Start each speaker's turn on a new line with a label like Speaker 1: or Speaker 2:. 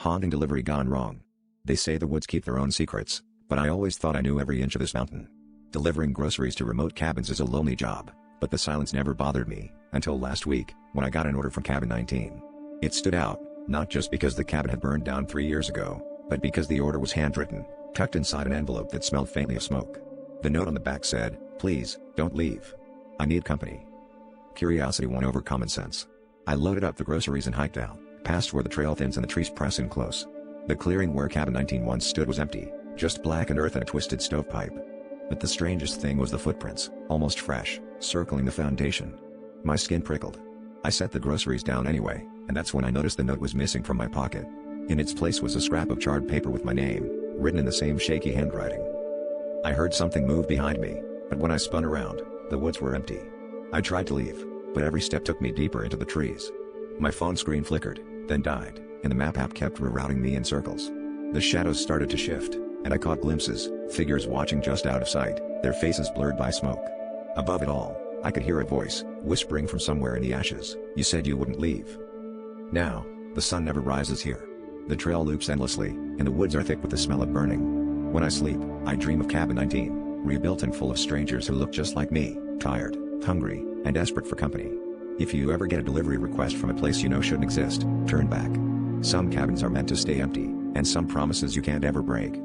Speaker 1: Haunting delivery gone wrong. They say the woods keep their own secrets, but I always thought I knew every inch of this mountain. Delivering groceries to remote cabins is a lonely job, but the silence never bothered me, until last week, when I got an order from Cabin 19. It stood out, not just because the cabin had burned down 3 years ago, but because the order was handwritten, tucked inside an envelope that smelled faintly of smoke. The note on the back said, "Please, don't leave. I need company." Curiosity won over common sense. I loaded up the groceries and hiked out, past where the trail thins and the trees press in close. The clearing where Cabin 19 once stood was empty, just blackened earth and a twisted stovepipe. But the strangest thing was the footprints, almost fresh, circling the foundation. My skin prickled. I set the groceries down anyway, and that's when I noticed the note was missing from my pocket. In its place was a scrap of charred paper with my name, written in the same shaky handwriting. I heard something move behind me, but when I spun around, the woods were empty. I tried to leave, but every step took me deeper into the trees. My phone screen flickered, then died, and the map app kept rerouting me in circles. The shadows started to shift, and I caught glimpses, figures watching just out of sight, their faces blurred by smoke. Above it all, I could hear a voice, whispering from somewhere in the ashes, "You said you wouldn't leave." Now, the sun never rises here. The trail loops endlessly, and the woods are thick with the smell of burning. When I sleep, I dream of Cabin 19, rebuilt and full of strangers who look just like me, tired, hungry, and desperate for company. If you ever get a delivery request from a place you know shouldn't exist, turn back. Some cabins are meant to stay empty, and some promises you can't ever break.